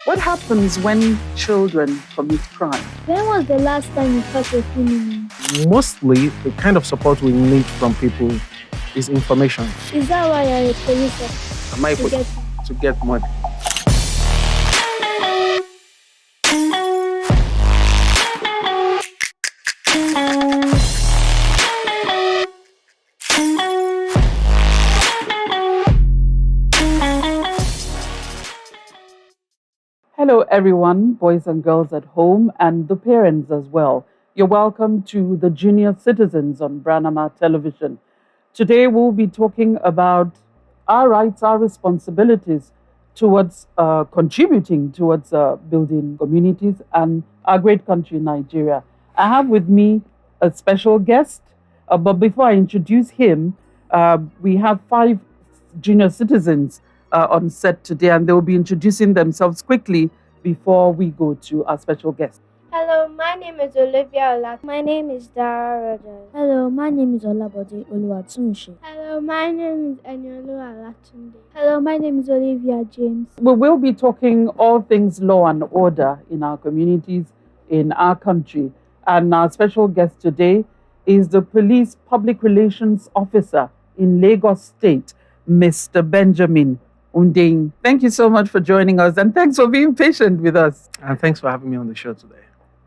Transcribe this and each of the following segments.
What happens when children commit crime? When was the last time you caught a criminal? Mostly, the kind of support we need from people is information. Is that why you're a police officer? Am I To get to get money? Hello, everyone, boys and girls at home, and the parents as well. You're welcome to the Junior Citizens on Branama television. Today, we'll be talking about our rights, our responsibilities towards contributing towards building communities and our great country, Nigeria. I have with me a special guest, but before I introduce him, we have 5 junior citizens on set today, and they will be introducing themselves quickly before we go to our special guest. Hello, my name is Olivia Olat. My name is Dara Rogers. Hello, my name is Olabode Oluwatunshi. Hello, my name is Enyolu Alatunde. Hello, my name is Olivia James. We will be talking all things law and order in our communities, in our country. And our special guest today is the Police Public Relations Officer in Lagos State, Mr. Benjamin Hundeyin. Thank you so much for joining us, and thanks for being patient with us. And thanks for having me on the show today.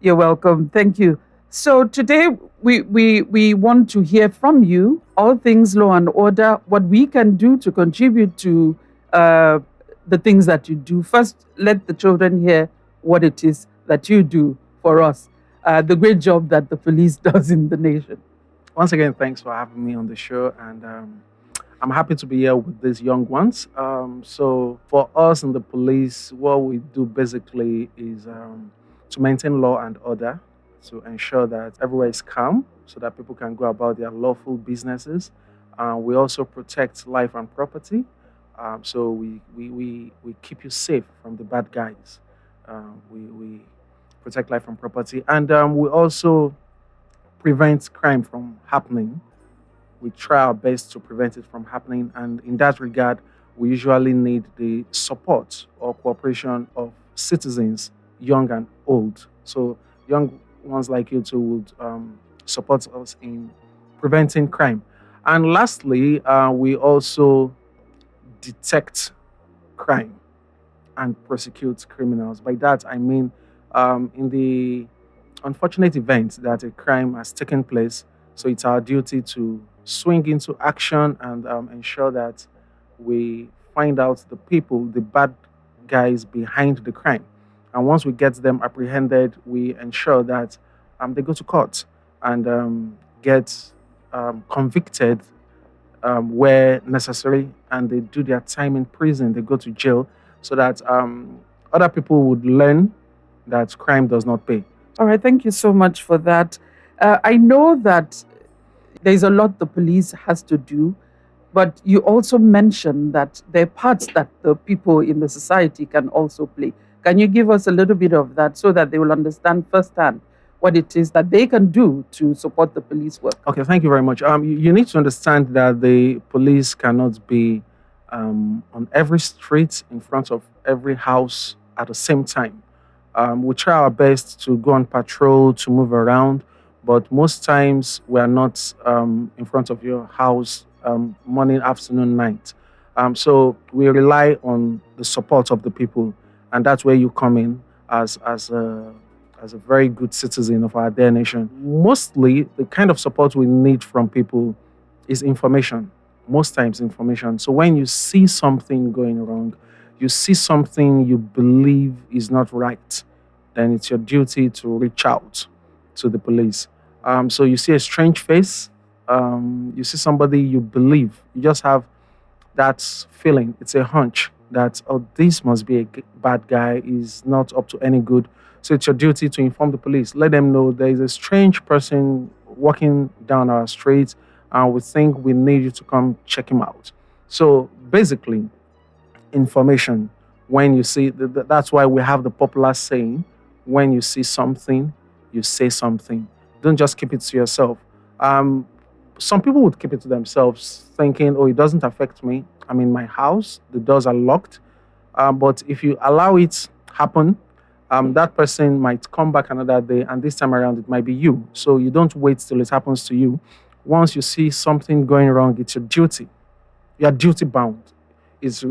You're welcome. Thank you. So today we want to hear from you all things law and order, what we can do to contribute to the things that you do. First, let the children hear what it is that you do for us, the great job that the police does in the nation. Once again, thanks for having me on the show, and I'm happy to be here with these young ones. So for us in the police, what we do basically is to maintain law and order, to ensure that everywhere is calm so that people can go about their lawful businesses. We also protect life and property. So we keep you safe from the bad guys. We protect life and property. And we also prevent crime from happening. We try our best to prevent it from happening. And in that regard, we usually need the support or cooperation of citizens, young and old. So young ones like you two would support us in preventing crime. And lastly, we also detect crime and prosecute criminals. By that, I mean in the unfortunate event that a crime has taken place, so it's our duty to swing into action and ensure that we find out the people, the bad guys behind the crime. And once we get them apprehended, we ensure that they go to court and get convicted where necessary, and they do their time in prison. They go to jail so that other people would learn that crime does not pay. All right, thank you so much for that. I know that there's a lot the police has to do, but you also mentioned that there are parts that the people in the society can also play. Can you give us a little bit of that so that they will understand firsthand what it is that they can do to support the police work? Okay, thank you very much. You need to understand that the police cannot be on every street, in front of every house at the same time. We try our best to go on patrol, to move around, but most times we are not in front of your house morning, afternoon, night. So we rely on the support of the people, and that's where you come in as a very good citizen of our dear nation. Mostly, the kind of support we need from people is information. Most times, information. So when you see something going wrong, you see something you believe is not right, then it's your duty to reach out to the police. So you see a strange face, you see somebody you believe, you just have that feeling, it's a hunch that, oh, this must be a bad guy, he's not up to any good. So it's your duty to inform the police. Let them know there is a strange person walking down our street, and we think we need you to come check him out. So basically, information. When you see, that's why we have the popular saying, when you see something, you say something. Don't just keep it to yourself. Some people would keep it to themselves, thinking, oh, it doesn't affect me. I'm in my house, the doors are locked. But if you allow it happen, that person might come back another day, and this time around it might be you. So you don't wait till it happens to you. Once you see something going wrong, it's your duty. You are duty bound. It's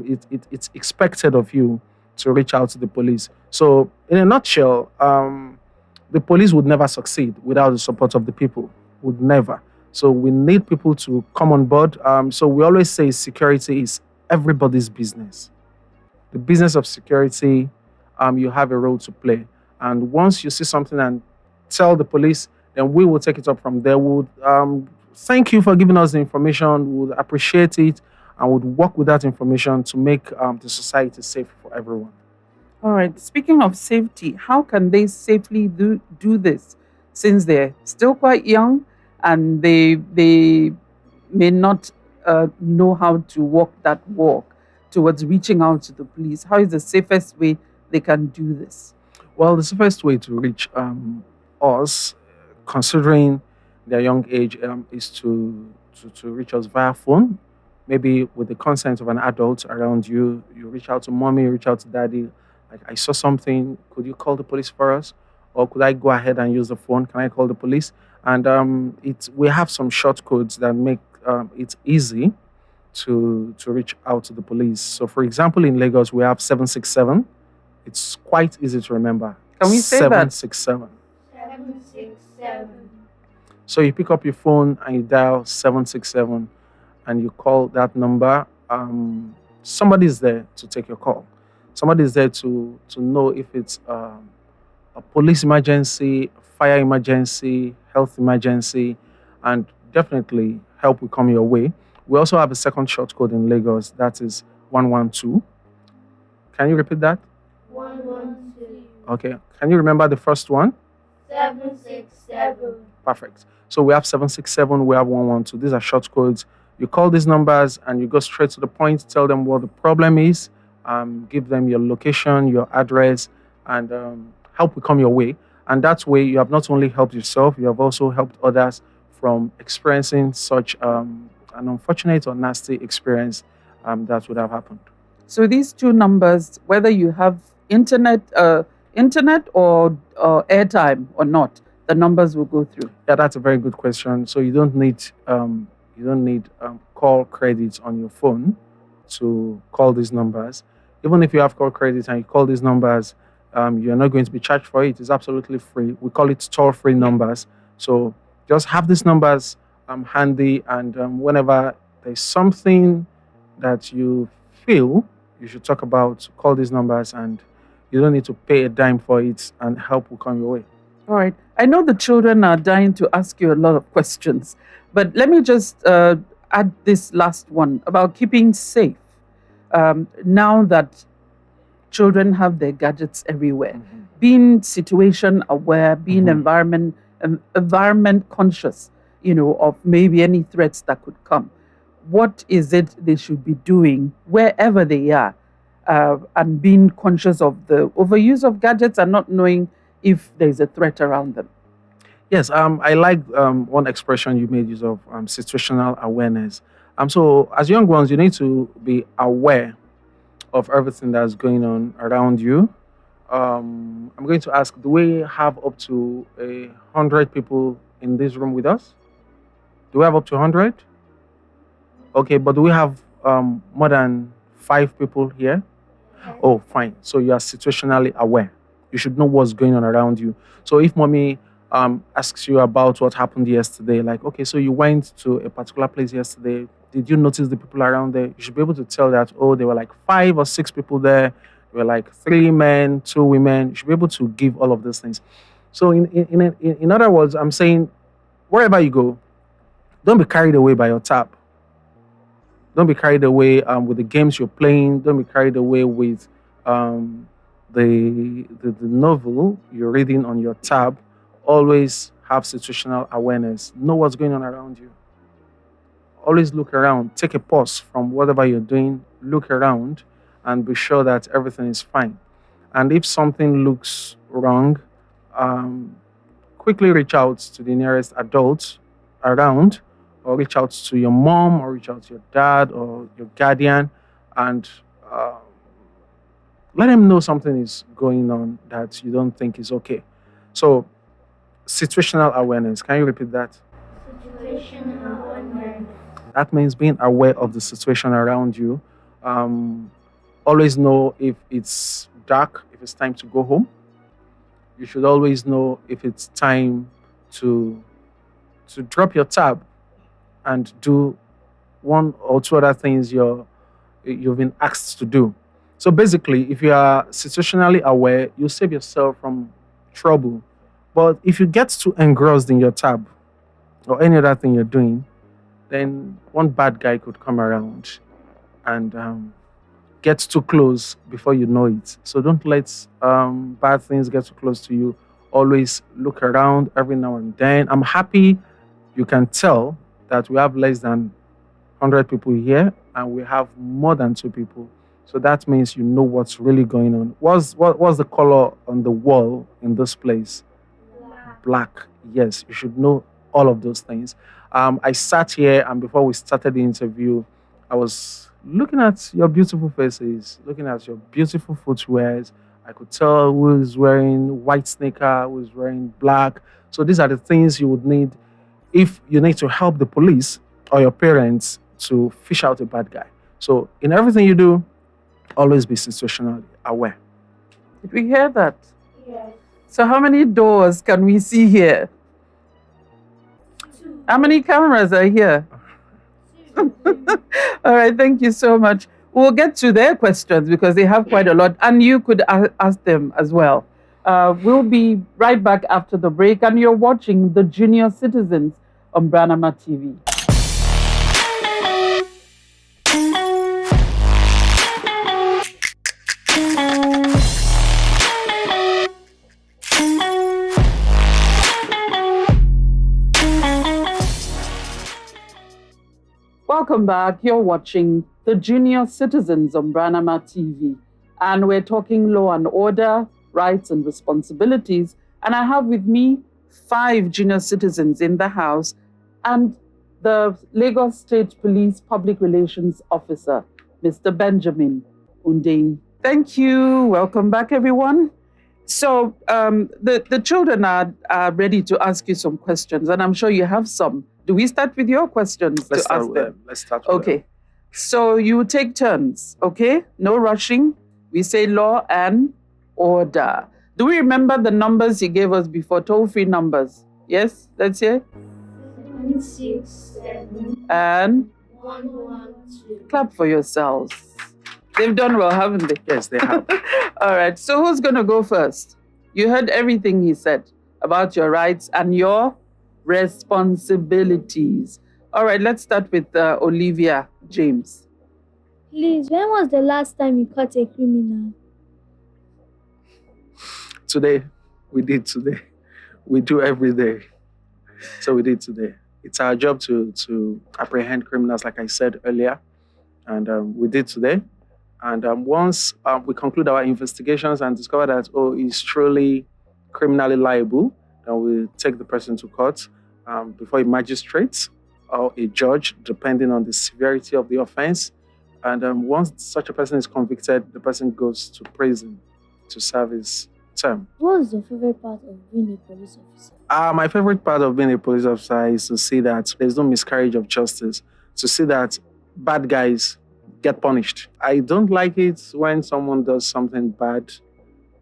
expected of you to reach out to the police. So, in a nutshell, the police would never succeed without the support of the people. Would never. So we need people to come on board. So we always say security is everybody's business. The business of security, you have a role to play. And once you see something and tell the police, then we will take it up from there. We'll thank you for giving us the information. We'll appreciate it and would work with that information to make the society safe for everyone. All right. Speaking of safety, how can they safely do this since they're still quite young and they may not know how to walk that walk towards reaching out to the police? How is the safest way they can do this? Well, the safest way to reach us, considering their young age, is to reach us via phone. Maybe with the consent of an adult around you, you reach out to mommy, you reach out to daddy. Like, I saw something. Could you call the police for us? Or could I go ahead and use the phone? Can I call the police? And we have some short codes that make it easy to reach out to the police. So, for example, in Lagos, we have 767. It's quite easy to remember. Can we say that? 767. 767. So you pick up your phone and you dial 767 and you call that number. Somebody's there to take your call. Somebody's there to know if it's a police emergency, fire emergency, health emergency, and definitely help will come your way. We also have a second short code in Lagos that is 112. Can you repeat that? 112. Okay. Can you remember the first one? 767. Perfect. So we have 767, we have 112. These are short codes. You call these numbers and you go straight to the point, tell them what the problem is, give them your location, your address, and help will come your way. And that way, you have not only helped yourself, you have also helped others from experiencing such an unfortunate or nasty experience that would have happened. So these two numbers, whether you have internet or airtime or not, the numbers will go through. Yeah, that's a very good question. So you don't need call credits on your phone to call these numbers. Even if you have call credits and you call these numbers, you're not going to be charged for it. It's absolutely free. We call it toll-free numbers. So just have these numbers handy, and whenever there's something that you feel you should talk about, call these numbers, and you don't need to pay a dime for it, and help will come your way. All right. I know the children are dying to ask you a lot of questions, but let me just add this last one about keeping safe. Now that children have their gadgets everywhere, being situation aware, being environment conscious, of maybe any threats that could come. What is it they should be doing wherever they are, and being conscious of the overuse of gadgets and not knowing if there's a threat around them? Yes, I like one expression you made use of, situational awareness. So as young ones, you need to be aware of everything that's going on around you. I'm going to ask, do we have up to 100 people in this room with us? Do we have up to 100? Okay, but do we have more than 5 people here? Oh, fine. So you are situationally aware. You should know what's going on around you. So if mommy asks you about what happened yesterday, like, okay, so you went to a particular place yesterday. Did you notice the people around there? You should be able to tell that, oh, there were like 5 or 6 people there. There were like 3 men, 2 women. You should be able to give all of those things. So in other words, I'm saying, wherever you go, don't be carried away by your tab. Don't be carried away with the games you're playing. Don't be carried away with the novel you're reading on your tab. Always have situational awareness. Know what's going on around you. Always look around. Take a pause from whatever you're doing. Look around and be sure that everything is fine. And if something looks wrong, quickly reach out to the nearest adult around, or reach out to your mom, or reach out to your dad or your guardian, and let them know something is going on that you don't think is okay. So, situational awareness. Can you repeat that? Situational awareness. That means being aware of the situation around you. Um, Always know if it's dark, if it's time to go home. You should always know if it's time to drop your tab and do one or two other things you've been asked to do. So basically, if you are situationally aware, you save yourself from trouble. But if you get too engrossed in your tab or any other thing you're doing, then one bad guy could come around and get too close before you know it. So don't let bad things get too close to you. Always look around every now and then. I'm happy you can tell that we have less than 100 people here and we have more than two people. So that means you know what's really going on. What's the color on the wall in this place? Black. Yes, you should know all of those things. I sat here and before we started the interview, I was looking at your beautiful faces, looking at your beautiful footwears. I could tell who is wearing white sneaker, who is wearing black. So these are the things you would need if you need to help the police or your parents to fish out a bad guy. So in everything you do, always be situationally aware. Did we hear that? Yes. So how many doors can we see here? 2. How many cameras are here? 2. All right, thank you so much. We'll get to their questions because they have quite a lot, and you could ask them as well. We'll be right back after the break, and you're watching The Junior Citizens on Branama TV. Welcome back. You're watching The Junior Citizens on Branama TV. And we're talking law and order, rights and responsibilities. And I have with me 5 junior citizens in the house and the Lagos State Police Public Relations Officer, Mr. Benjamin Hundeyin. Thank you. Welcome back, everyone. So the children are ready to ask you some questions, and I'm sure you have some. Do we start with your questions Let's to ask start with them? them. Let's start with them. Okay. So you take turns, okay? No rushing. We say law and order. Do we remember the numbers you gave us before, toll-free numbers? Yes? Let's hear. 767 And 112. clap for yourselves. They've done well, haven't they? Yes, they have. All right. So who's going to go first? You heard everything he said about your rights and your responsibilities. All right. Let's start with Olivia James. Please, when was the last time you caught a criminal? Today, we did today. We do every day. So we did today. It's our job to apprehend criminals, like I said earlier. And we did today. And once we conclude our investigations and discover that, he's truly criminally liable, then we take the person to court before a magistrate or a judge, depending on the severity of the offense. And once such a person is convicted, the person goes to prison to serve his term. What's your favorite part of being a police officer? My favorite part of being a police officer is to see that there's no miscarriage of justice, to see that bad guys get punished. I don't like it when someone does something bad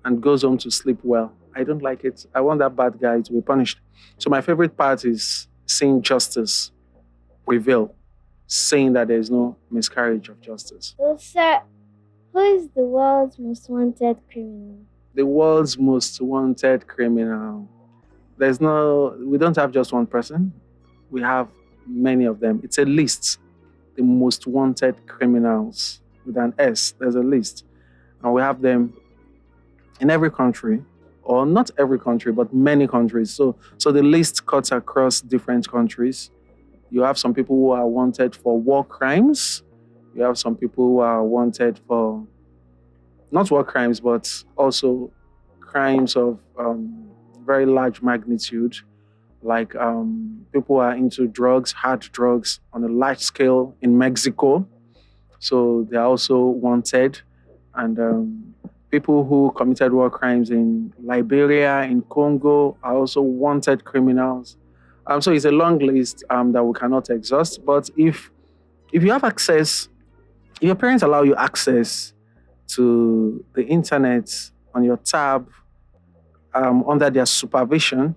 and goes home to sleep well. I don't like it. I want that bad guy to be punished. So my favorite part is seeing justice prevail, saying that there's no miscarriage of justice. So, sir, who is the world's most wanted criminal? The world's most wanted criminal. We don't have just one person. We have many of them. It's a list. The most wanted criminals with an S. There's a list. And we have them in every country, or not every country, but many countries. So the list cuts across different countries. You have some people who are wanted for war crimes. You have some people who are wanted for not war crimes, but also crimes of very large magnitude, like people who are into drugs, hard drugs on a large scale in Mexico. So they're also wanted. And People who committed war crimes in Liberia, in Congo, are also wanted criminals. So it's a long list that we cannot exhaust. But if you have access, if your parents allow you access to the internet on your tab under their supervision,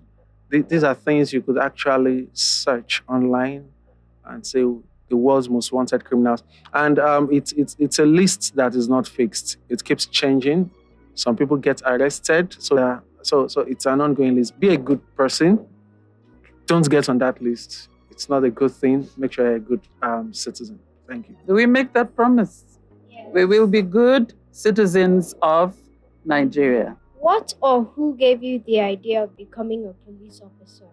these are things you could actually search online and say the world's most wanted criminals. And it's a list that is not fixed. It keeps changing. Some people get arrested, so it's an ongoing list. Be a good person. Don't get on that list. It's not a good thing. Make sure you're a good citizen. Thank you. Do we make that promise? Yes. We will be good citizens of Nigeria. What or who gave you the idea of becoming a police officer?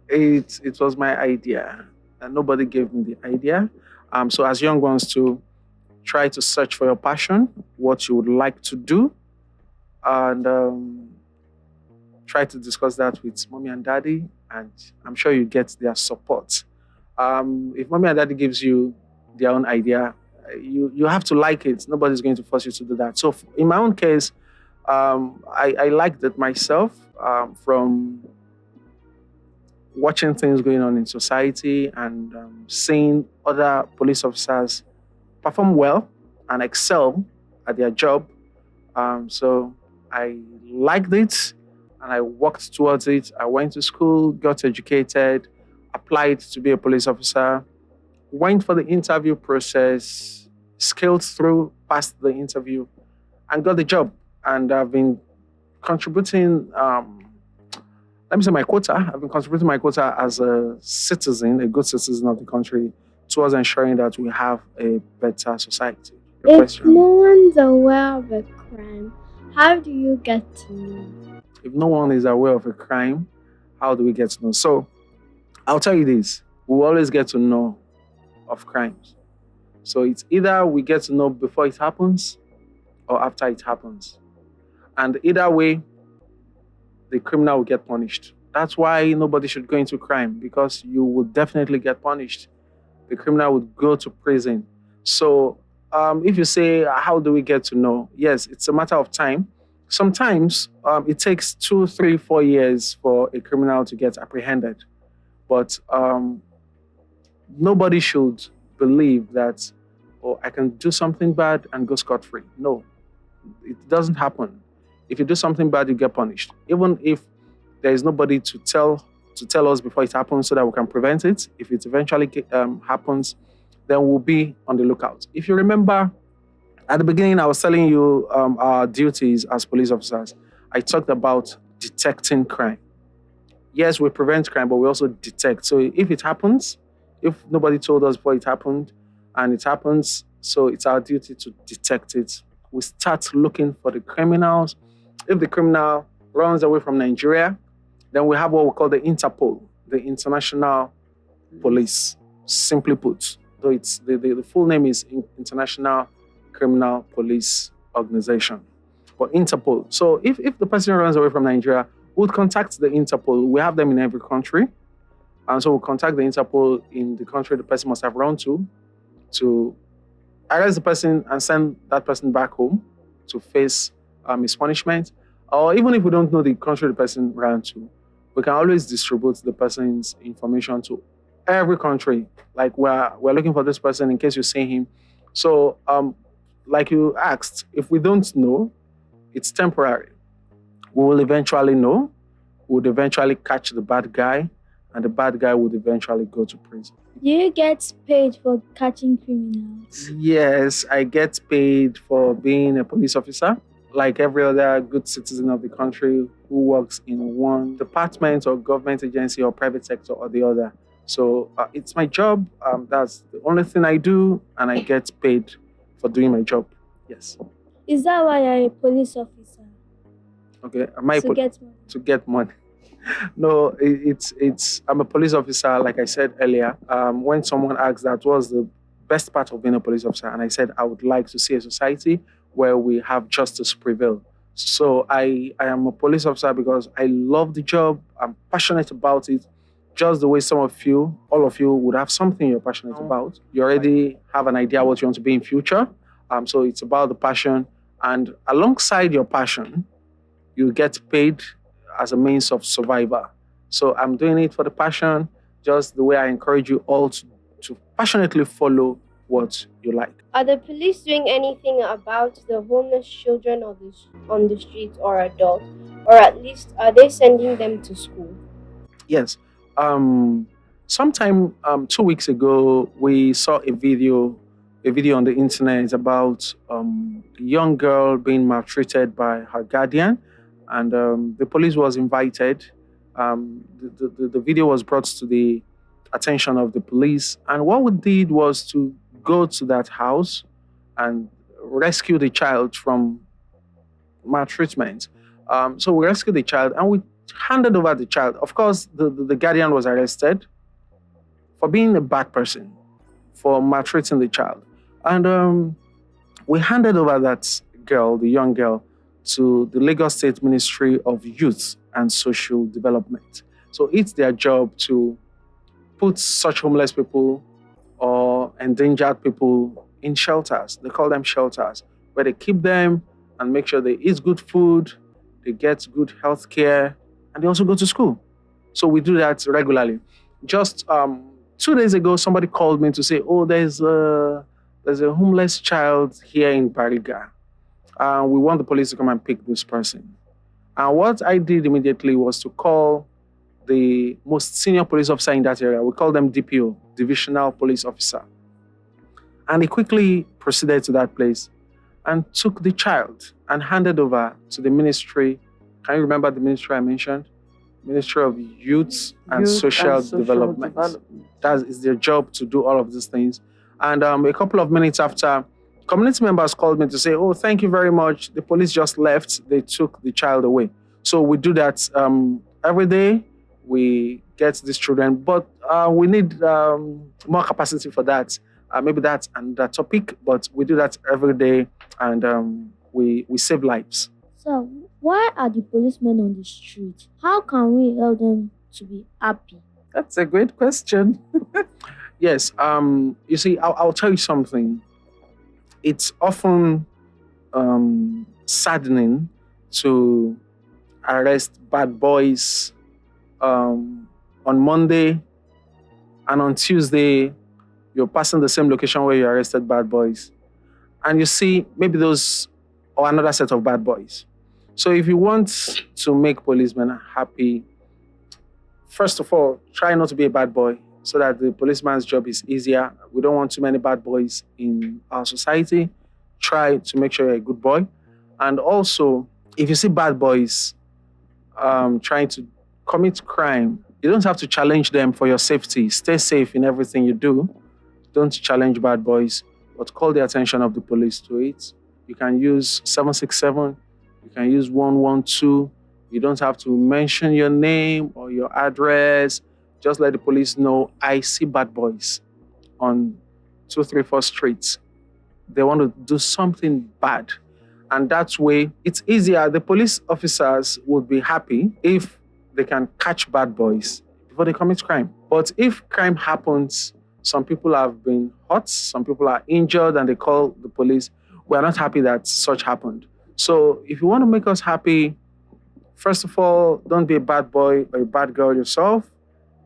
It was my idea, and nobody gave me the idea. So as young ones, to try to search for your passion, what you would like to do, and try to discuss that with mommy and daddy, and I'm sure you get their support. If mommy and daddy gives you their own idea, you have to like it. Nobody's going to force you to do that. So in my own case, I liked it myself from watching things going on in society and seeing other police officers perform well and excel at their job. So I liked it and I worked towards it. I went to school, got educated, applied to be a police officer, went for the interview process, scaled through, passed the interview, and got the job. And I've been contributing, let me say my quota. I've been contributing my quota as a citizen, a good citizen of the country, towards ensuring that we have a better society. If no one's aware of a crime, how do you get to know? If no one is aware of a crime, how do we get to know? So I'll tell you this, we always get to know of crimes. So it's either we get to know before it happens or after it happens. And either way, the criminal will get punished. That's why nobody should go into crime, because you will definitely get punished. The criminal would go to prison. So if you say, how do we get to know? Yes, it's a matter of time. Sometimes it takes 2, 3, 4 years for a criminal to get apprehended. But nobody should believe that, oh, I can do something bad and go scot-free. No, it doesn't happen. If you do something bad, you get punished. Even if there is nobody to tell us before it happens so that we can prevent it, if it eventually happens, then we'll be on the lookout. If you remember, at the beginning, I was telling you our duties as police officers. I talked about detecting crime. Yes, we prevent crime, but we also detect. So if it happens, if nobody told us before it happened, and it happens, so it's our duty to detect it. We start looking for the criminals. If the criminal runs away from Nigeria, then we have what we call the Interpol, the International Police, simply put. So it's the full name is International Criminal Police Organization, or Interpol. So if the person runs away from Nigeria, we would contact the Interpol. We have them in every country. And so we'll contact the Interpol in the country the person must have run to arrest the person and send that person back home to face his punishment. Or even if we don't know the country the person ran to, we can always distribute the person's information to every country. Like we're looking for this person in case you see him. So like you asked, if we don't know, it's temporary. We will eventually know. We would eventually catch the bad guy, and the bad guy would eventually go to prison. Do you get paid for catching criminals? Yes, I get paid for being a police officer, like every other good citizen of the country who works in one department or government agency or private sector or the other. So it's my job. That's the only thing I do, and I get paid for doing my job. Yes. Is that why you're a police officer? Okay. To get money. No, I'm a police officer, like I said earlier. When someone asked that, what was the best part of being a police officer? And I said, I would like to see a society where we have justice prevail. So I am a police officer because I love the job. I'm passionate about it. Just the way some of you, all of you would have something you're passionate about. You already have an idea what you want to be in future. So it's about the passion And alongside your passion, you get paid as a means of survival. So I'm doing it for the passion, just the way I encourage you all to passionately follow what you like. Are the police doing anything about the homeless children on the streets or adults? Or at least are they sending them to school? Yes. Um, Sometime 2 weeks ago, we saw a video on the internet about a young girl being maltreated by her guardian, and the police was invited. The video was brought to the attention of the police, and what we did was to go to that house and rescue the child from maltreatment. So we rescued the child and we handed over the child. Of course, the guardian was arrested for being a bad person, for maltreating the child. And we handed over that girl, the young girl, to the Lagos State Ministry of Youth and Social Development. So it's their job to put such homeless people or endangered people in shelters. They call them shelters, where they keep them and make sure they eat good food, they get good health care, and they also go to school. So we do that regularly. Just 2 days ago, somebody called me to say, "Oh, there's a homeless child here in Bariga. We want the police to come and pick this person." And what I did immediately was to call the most senior police officer in that area. We call them DPO, Divisional Police Officer. And he quickly proceeded to that place and took the child and handed over to the ministry. Can you remember the ministry I mentioned? Ministry of Youth and Social Development. That is their job to do all of these things. And a couple of minutes after, community members called me to say, "Oh, thank you very much. The police just left. They took the child away." So we do that every day. We get these children, but we need more capacity for that. Maybe that's another topic, but we do that every day, and we save lives. So, why are the policemen on the street? How can we help them to be happy? That's a great question. Yes, you see, I'll tell you something. It's often saddening to arrest bad boys on Monday, and on Tuesday, you're passing the same location where you arrested bad boys, and you see maybe those or another set of bad boys. So if you want to make policemen happy, first of all, try not to be a bad boy so that the policeman's job is easier. We don't want too many bad boys in our society. Try to make sure you're a good boy. And also, if you see bad boys trying to commit crime, you don't have to challenge them for your safety. Stay safe in everything you do. Don't challenge bad boys, but call the attention of the police to it. You can use 767. You can use 112. You don't have to mention your name or your address. Just let the police know, "I see bad boys on 234 streets. They want to do something bad." And that way, it's easier. The police officers would be happy if they can catch bad boys before they commit crime. But if crime happens, some people have been hurt, some people are injured, and they call the police. We are not happy that such happened. So if you want to make us happy, first of all, don't be a bad boy or a bad girl yourself.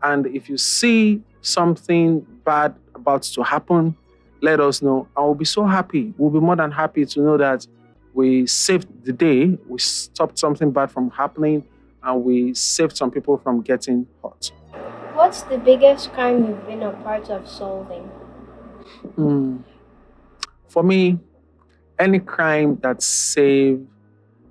And if you see something bad about to happen, let us know. And we'll be so happy. We'll be more than happy to know that we saved the day, we stopped something bad from happening, and we saved some people from getting hurt. What's the biggest crime you've been a part of solving? For me, any crime that saved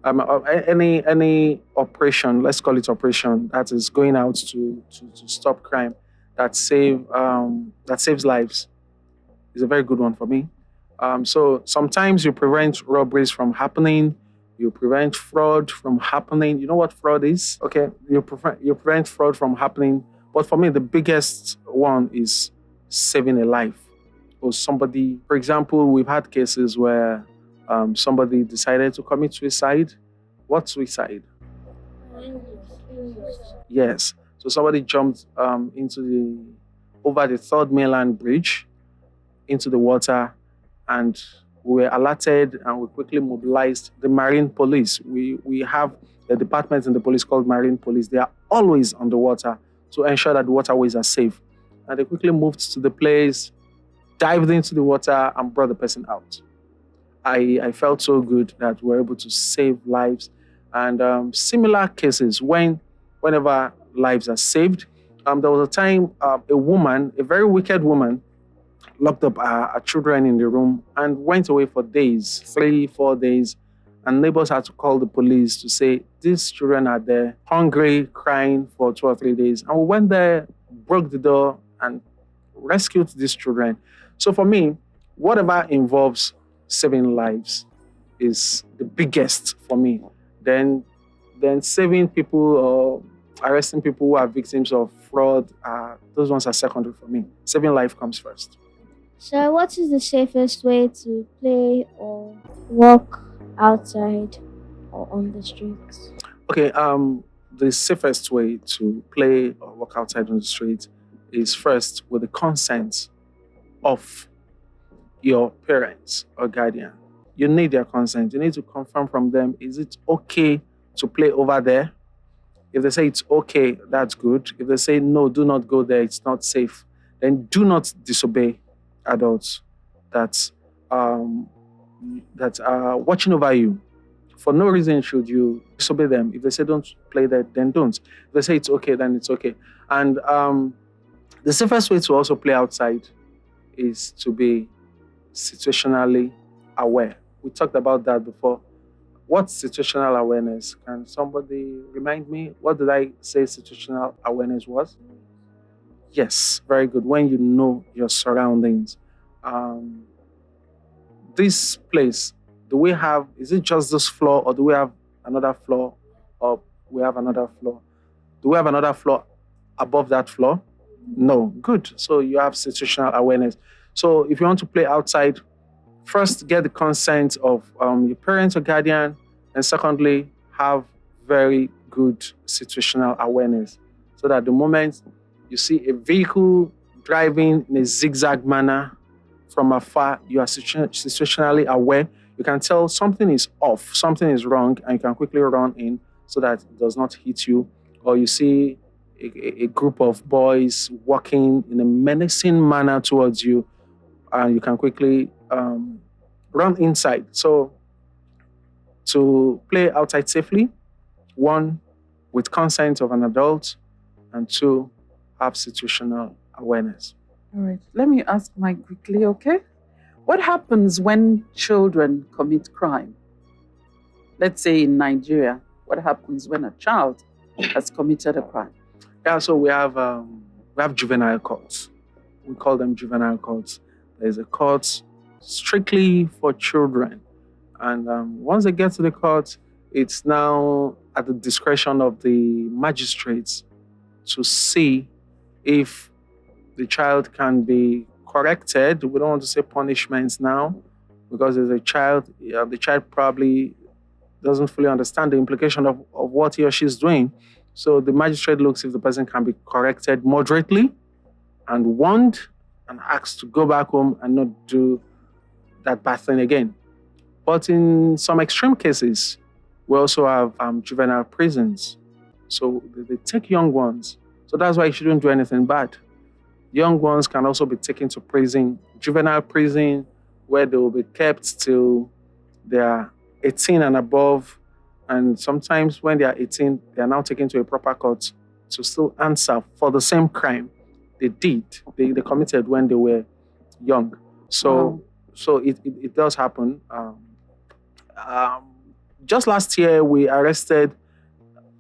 any operation, let's call it operation, that is going out to stop crime, that saves lives, is a very good one for me. So sometimes you prevent robberies from happening, you prevent fraud from happening. You know what fraud is? Okay, you prevent fraud from happening. But for me, the biggest one is saving a life. Or somebody, for example, we've had cases where somebody decided to commit suicide. What suicide? Yes. So somebody jumped over the third mainland bridge into the water, and we were alerted and we quickly mobilized the Marine Police. We have the department in the police called Marine Police. They are always on the water to ensure that the waterways are safe. And they quickly moved to the place, dived into the water, and brought the person out. I felt so good that we were able to save lives. And similar cases, whenever lives are saved, there was a time a woman, a very wicked woman, locked up her children in the room and went away for days, 3, 4 days. And neighbors had to call the police to say, these children are there, hungry, crying for 2 or 3 days. And we went there, broke the door, and rescued these children. So for me, whatever involves saving lives is the biggest for me. Then saving people or arresting people who are victims of fraud, those ones are secondary for me. Saving life comes first. So, what is the safest way to play or walk outside or on the streets? Okay, the safest way to play or walk outside on the street is first with the consent of your parents or guardian. You need their consent. You need to confirm from them, is it okay to play over there? If they say it's okay, that's good. If they say no, do not go there, it's not safe, then do not disobey adults that are watching over you. For no reason should you disobey them. If they say don't play there, then don't. If they say it's okay, then it's okay. And the safest way to also play outside is to be situationally aware. We talked about that before. What's situational awareness? Can somebody remind me? What did I say situational awareness was? Yes, very good. When you know your surroundings. This place, do we have, is it just this floor or do we have another floor or we have another floor? Do we have another floor above that floor? No. Good. So you have situational awareness. So if you want to play outside, first get the consent of your parents or guardian, and secondly, have very good situational awareness so that the moment you see a vehicle driving in a zigzag manner from afar, you are situationally aware. You can tell something is off, something is wrong, and you can quickly run in so that it does not hit you. Or you see a group of boys walking in a menacing manner towards you, and you can quickly run inside. So to play outside safely, one, with consent of an adult, and two, have situational awareness. All right. Let me ask Mike quickly, okay? What happens when children commit crime? Let's say in Nigeria, what happens when a child has committed a crime? Yeah, so we have juvenile courts. We call them juvenile courts. There's a court strictly for children. And once they get to the court, it's now at the discretion of the magistrates to see if the child can be corrected. We don't want to say punishments now because there's a child, the child probably doesn't fully understand the implication of what he or she is doing. So the magistrate looks if the person can be corrected moderately and warned and asked to go back home and not do that bad thing again. But in some extreme cases, we also have juvenile prisons. So they take young ones. So that's why you shouldn't do anything bad. Young ones can also be taken to prison, juvenile prison, where they will be kept till they are 18 and above. And sometimes when they are 18, they are now taken to a proper court to still answer for the same crime they did, they committed when they were young. So it does happen. Just last year, we arrested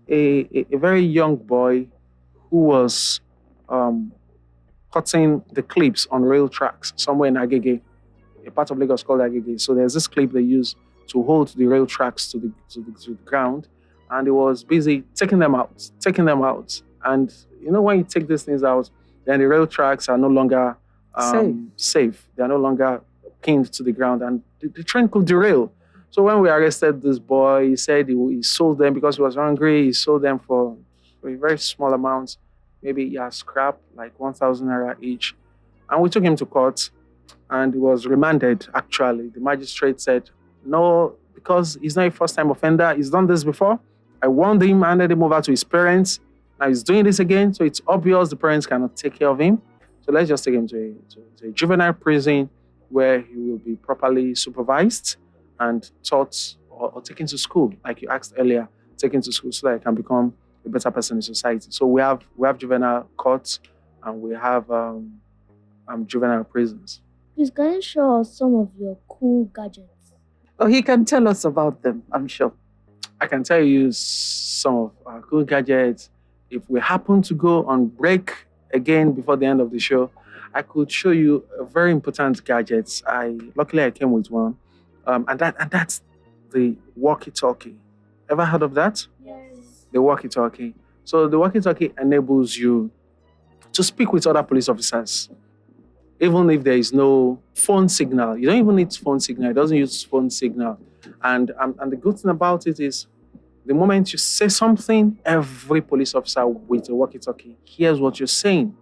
a very young boy who was cutting the clips on rail tracks somewhere in Agege, a part of Lagos called Agege. So there's this clip they use to hold the rail tracks to the ground, and he was busy taking them out. And you know, when you take these things out, then the rail tracks are no longer safe. They are no longer pinned to the ground, and the train could derail. So when we arrested this boy, he said he sold them because he was hungry. He sold them for a very small amount, maybe scrap, like 1,000 naira each. And we took him to court. and he was remanded. Actually, the magistrate said, no, because he's not a first-time offender. He's done this before. I warned him, handed him over to his parents. Now he's doing this again, so it's obvious the parents cannot take care of him. So let's just take him to a juvenile prison where he will be properly supervised and taught or taken to school, like you asked earlier, taken to school so that he can become a better person in society. So we have juvenile courts and we have juvenile prisons. Please, can you show us some of your cool gadgets? Oh, he can tell us about them, I'm sure. I can tell you some of our cool gadgets. If we happen to go on break again before the end of the show, I could show you a very important gadgets. Luckily I came with one, and that's the walkie-talkie. Ever heard of that? Yes. The walkie-talkie. So the walkie-talkie enables you to speak with other police officers, even if there is no phone signal. You don't even need phone signal. It doesn't use phone signal. And the good thing about it is, the moment you say something, every police officer with a walkie-talkie hears what you're saying.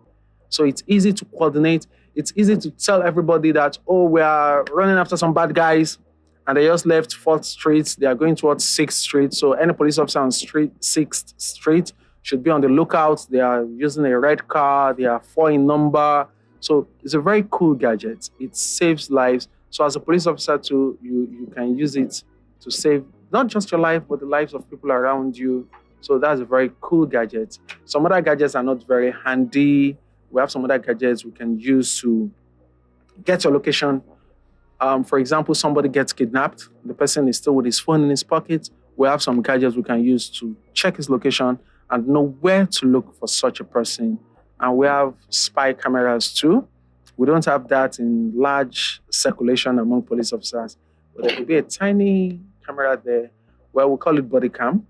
So it's easy to coordinate. It's easy to tell everybody that, oh, we are running after some bad guys, and they just left 4th Street. They are going towards 6th Street. So any police officer on 6th Street should be on the lookout. They are using a red car. They are 4 in number. So it's a very cool gadget. It saves lives. So as a police officer too, you can use it to save not just your life, but the lives of people around you. So that's a very cool gadget. Some other gadgets are not very handy. We have some other gadgets we can use to get your location. For example, somebody gets kidnapped. The person is still with his phone in his pocket. We have some gadgets we can use to check his location and know where to look for such a person. And we have spy cameras too. We don't have that in large circulation among police officers, but there could be a tiny camera there where we call it body cam.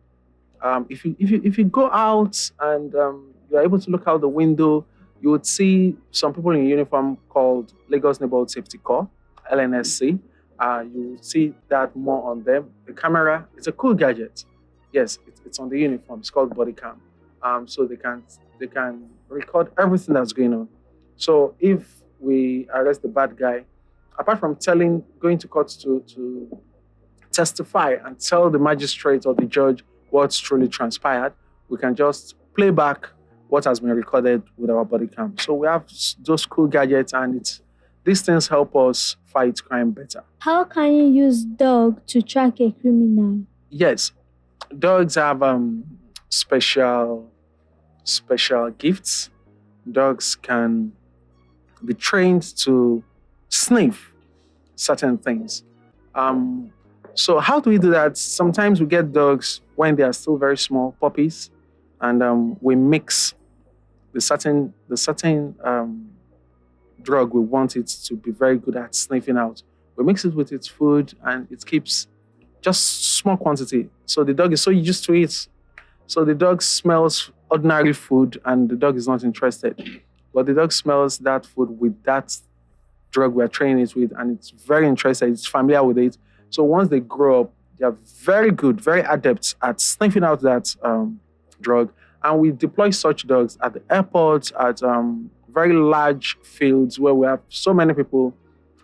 If you go out and you're able to look out the window, you would see some people in uniform called Lagos Neighborhood Safety Corps, LNSC. You will see that more on them. The camera, it's a cool gadget. Yes, it's on the uniform. It's called body cam. So they can record everything that's going on. So if we arrest the bad guy, apart from going to court to testify and tell the magistrate or the judge what's truly transpired, we can just play back what has been recorded with our body cam. So we have those cool gadgets, and these things help us fight crime better. How can you use dog to track a criminal? Yes, dogs have special gifts. Dogs can be trained to sniff certain things. So how do we do that? Sometimes we get dogs when they are still very small, puppies, and we mix the certain drug we want it to be very good at sniffing out. We mix it with its food, and it keeps just small quantity. So the dog is so used to it. So the dog smells ordinary food, and the dog is not interested. But the dog smells that food with that drug we're training it with, and it's very interested. It's familiar with it. So once they grow up, they are very good, very adept at sniffing out that drug. And we deploy such dogs at the airports, at very large fields where we have so many people,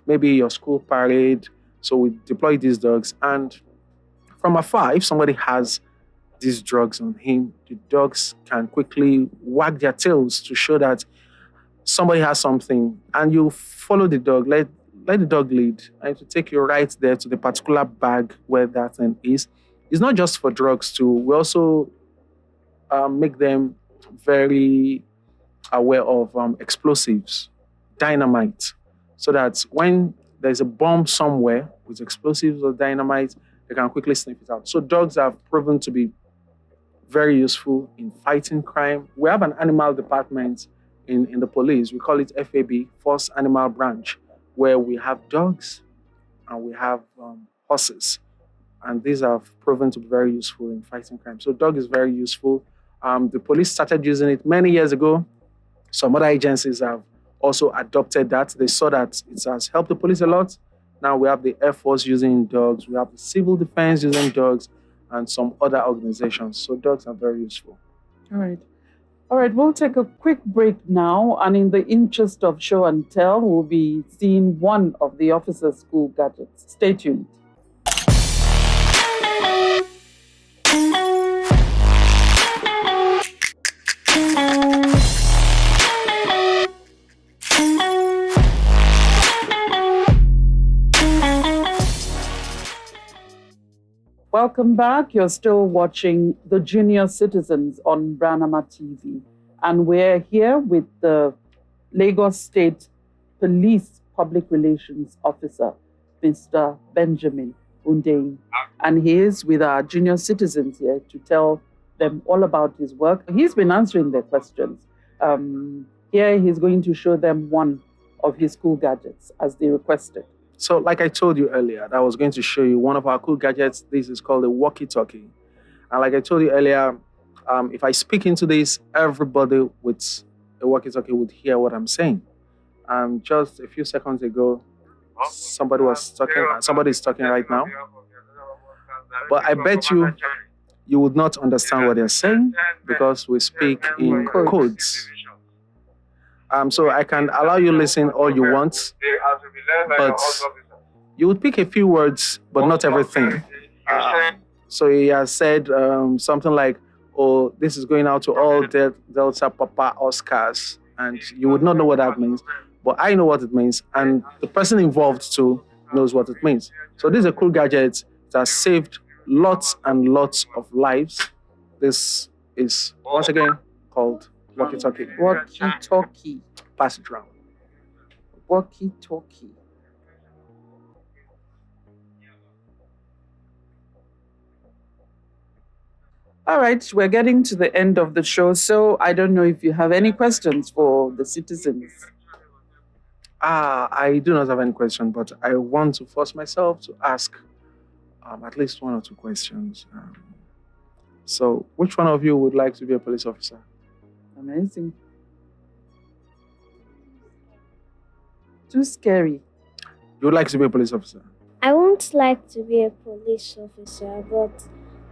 maybe your school parade. So we deploy these dogs. And from afar, if somebody has these drugs on him, the dogs can quickly wag their tails to show that somebody has something. And you follow the dog, let the dog lead, and to take you right there to the particular bag where that thing is. It's not just for drugs too. We also make them very aware of explosives, dynamite, so that when there's a bomb somewhere with explosives or dynamite, they can quickly sniff it out. So dogs have proven to be very useful in fighting crime. We have an animal department in the police. We call it FAB, Force Animal Branch, where we have dogs and we have horses. And these have proven to be very useful in fighting crime. So dog is very useful. The police started using it many years ago. Some other agencies have also adopted that. They saw that it has helped the police a lot. Now we have the Air Force using dogs. We have the Civil Defense using dogs, and some other organizations. So dogs are very useful. All right. All right, we'll take a quick break now, and in the interest of show and tell, we'll be seeing one of the officers' school gadgets. Stay tuned. Welcome back. You're still watching The Junior Citizens on Branama TV. And we're here with the Lagos State Police Public Relations Officer, Mr. Benjamin Hundeyin. And he is with our junior citizens here to tell them all about his work. He's been answering their questions. Here he's going to show them one of his cool gadgets as they requested. So, like I told you earlier, that I was going to show you one of our cool gadgets. This is called a walkie-talkie. And like I told you earlier, if I speak into this, everybody with a walkie-talkie would hear what I'm saying. Just a few seconds ago, somebody is talking right now. But I bet you would not understand what they're saying because we speak in codes. So I can allow you listen all you want, but you would pick a few words, but not everything. So he has said something like, "Oh, this is going out to all Delta Papa Oscars," and you would not know what that means, but I know what it means, and the person involved too knows what it means. So this is a cool gadget that saved lots and lots of lives. This is once again called walkie-talkie. Walkie-talkie. Pass it around. Walkie-talkie. All right, we're getting to the end of the show, so I don't know if you have any questions for the citizens. I do not have any question, but I want to force myself to ask at least one or two questions. So, which one of you would like to be a police officer? Amazing. Too scary. You would like to be a police officer? I won't like to be a police officer, but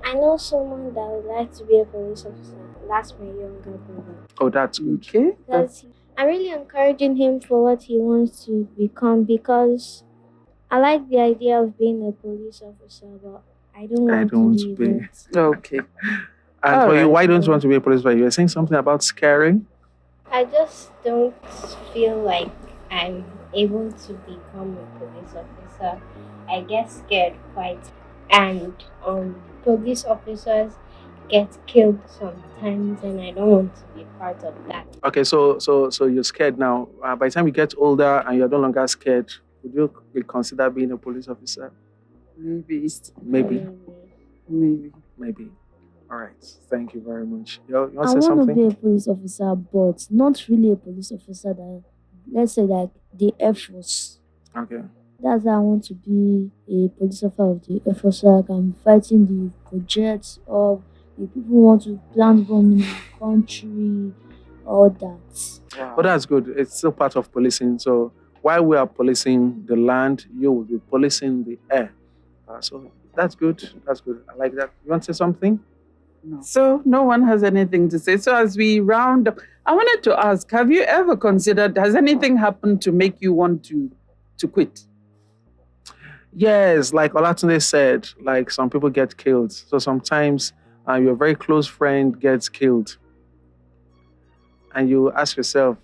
I know someone that would like to be a police officer. That's my younger brother. Oh, that's good. Okay. I'm really encouraging him for what he wants to become because I like the idea of being a police officer, but I don't want to be it. Okay. And for you, why don't you want to be a police officer? You were saying something about scaring? I just don't feel like I'm able to become a police officer. I get scared quite, and police officers get killed sometimes, and I don't want to be part of that. Okay, so you're scared now. By the time you get older and you're no longer scared, would you consider being a police officer? Maybe. Maybe. All right. Thank you very much. You want I to say want something? to be a police officer, but not really a police officer that, let's say, like the Air Force. Okay. That's why I want to be a police officer of the Air Force, so like I'm fighting the projects of the people who want to plant bomb in the country, all that. Wow. But that's good. It's still part of policing. So while we are policing the land, you will be policing the air. So that's good. That's good. I like that. You want to say something? No. So no one has anything to say. So as we round up, I wanted to ask, have you ever considered, has anything happened to make you want to quit? Yes, like Olatunde said, like some people get killed. So sometimes your very close friend gets killed. And you ask yourself,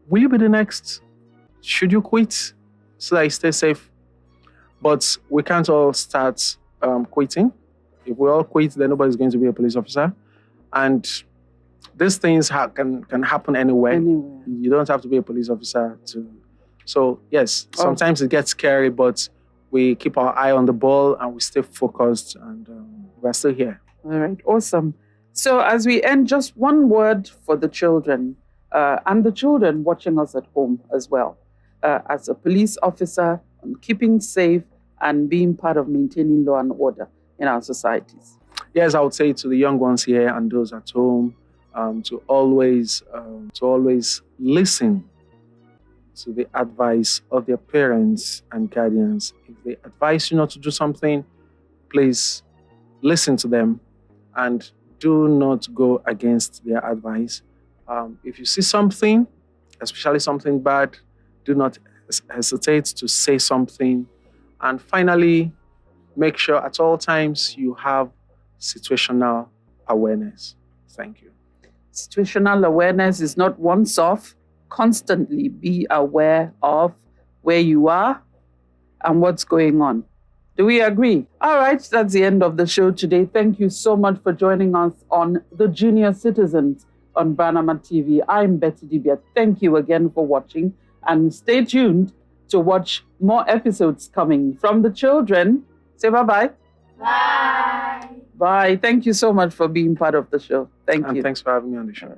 will you be the next? Should you quit so that you stay safe? But we can't all start quitting. If we all quit, then nobody's going to be a police officer. And these things can happen anywhere. You don't have to be a police officer to. So yes, sometimes it gets scary, but we keep our eye on the ball and we stay focused, and we're still here. All right, awesome. So as we end, just one word for the children and the children watching us at home as well. As a police officer, on keeping safe and being part of maintaining law and order in our societies. Yes, I would say to the young ones here and those at home to always listen to the advice of their parents and guardians. If they advise you not to do something, please listen to them and do not go against their advice. If you see something, especially something bad, do not hesitate to say something. And finally, make sure at all times you have situational awareness. Thank you. Situational awareness is not once off. Constantly be aware of where you are and what's going on. Do we agree? All right, that's the end of the show today. Thank you so much for joining us on The Junior Citizens on Branama TV. I'm Betty Dibia. Thank you again for watching, and stay tuned to watch more episodes coming from the children. Say bye-bye. Bye. Bye. Thank you so much for being part of the show. Thank And you. thanks for having me on the show.